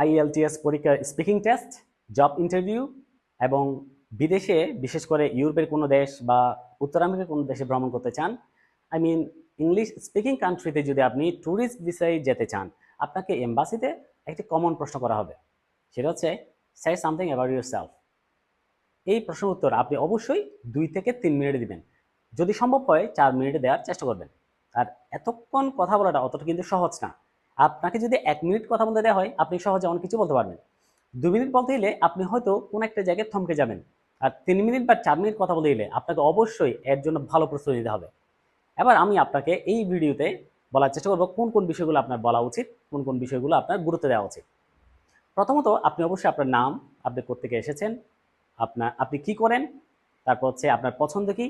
IELTS পরীক্ষার speaking test, job interview এবং বিদেশে বিশেষ করে ইউরোপের কোনো দেশ বা উত্তর আমেরিকার কোনো দেশে ভ্রমণ করতে চান, আই মিন ইংলিশ স্পিকিং কান্ট্রিতে যদি আপনি ট্যুরিস্ট ভিসায় যেতে চান, আপনাকে এম্বাসিতে একটি কমন প্রশ্ন করা হবে। সেটা হচ্ছে say something about your self. এই প্রশ্নের উত্তর আপনি অবশ্যই 2 থেকে 3 মিনিটে দিবেন। যদি সম্ভব হয় 4 মিনিটে দেওয়ার চেষ্টা করবেন। আর এতক্ষণ কথা বলাটা অতটা কিন্তু সহজ না। আপনাকে যদি 1 মিনিট কথা বলতে দেওয়া হয়, আপনি সহজে অনেক কিছু বলতে পারবেন। 2 মিনিট বলতে গেলে আপনি হয়তো কোনো একটা জায়গায় থমকে যাবেন। আর 3 মিনিট বা 4 মিনিট কথা বলতে গেলে আপনাকে অবশ্যই এর জন্য ভালো প্রস্তুতি নিতে হবে। এবার আমি আপনাকে এই ভিডিওতে বলার চেষ্টা করব কোন কোন বিষয়গুলো আপনার বলা উচিত, কোন কোন বিষয়গুলো আপনার গুরুত্ব দেওয়া উচিত। প্রথমত আপনি অবশ্যই আপনার নাম, আপনি কোত্থেকে এসেছেন, আপনি কি করেন, তারপর হচ্ছে আপনার পছন্দ কি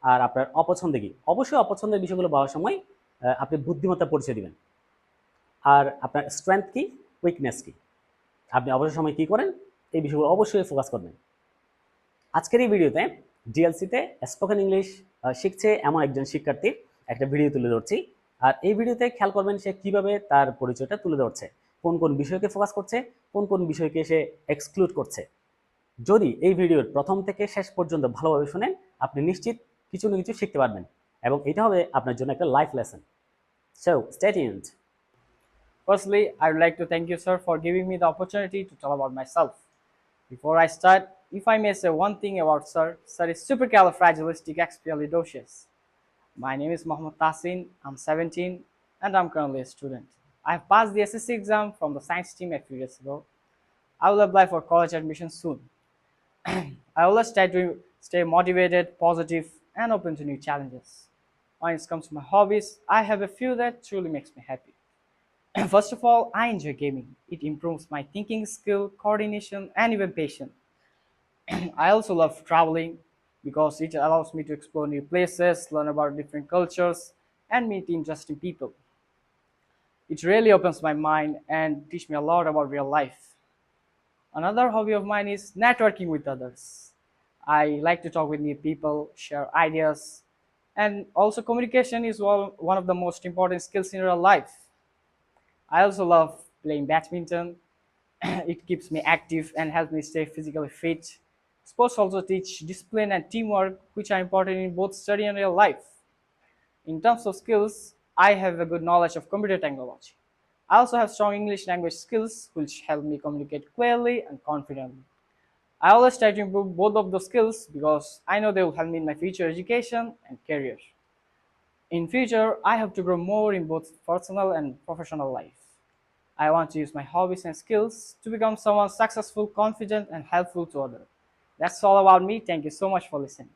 আর আপনার অপছন্দ কি। অবশ্যই অপছন্দের বিষয়গুলো বলার সময় আপনি বুদ্ধিমত্তা পরিচয় দিবেন। আর আপনার স্ট্রেংথ কি, উইকনেস কি, আপনি অবসর সময় কি করেন, এই বিষয়গুলো অবশ্যই ফোকাস করবেন। আজকের এই ভিডিওতে ডিএলসিতে স্পোকেন ইংলিশ শিখছে এমন একজন শিক্ষার্থীর একটা ভিডিও তুলে ধরছি। আর এই ভিডিওতে খেয়াল করবেন সে কিভাবে তার পরিচয়টা তুলে ধরছে, কোন কোন বিষয়কে ফোকাস করছে, কোন কোন বিষয়কে সে এক্সক্লুড করছে। যদি এই ভিডিওর প্রথম থেকে শেষ পর্যন্ত ভালোভাবে শুনেন, আপনি নিশ্চিত কিছু না কিছু শিখতে পারবেন এবং এটা হবে আপনার জন্য একটা life lesson. So stay tuned. Firstly, I would like to thank you, sir, for giving me the opportunity to talk about myself. Before I start, if I may say one thing about sir is supercalifragilisticexpialidocious. My name is Mohammad Tasin, I'm 17, and I'm currently a student. I have passed the SSC exam from the science team a few years ago. I will apply for college admission soon. I always try to stay motivated, positive, and open to new challenges. When it comes to my hobbies, I have a few that truly makes me happy. First of all, I enjoy gaming. It improves my thinking skill, coordination, and even patience. I also love traveling because it allows me to explore new places, learn about different cultures, and meet interesting people. It really opens my mind and teach me a lot about real life. Another hobby of mine is networking with others. I like to talk with new people, share ideas, and also communication is one of the most important skills in real life. I also love playing badminton. It keeps me active and helps me stay physically fit. Sports also teach discipline and teamwork, which are important in both study and real life. In terms of skills, I have a good knowledge of computer technology. I also have strong English language skills, which help me communicate clearly and confidently. I always try to improve both of those skills because I know they will help me in my future education and career. In future, I have to grow more in both personal and professional life. I want to use my hobbies and skills to become someone successful, confident, and helpful to others. That's all about me. Thank you so much for listening.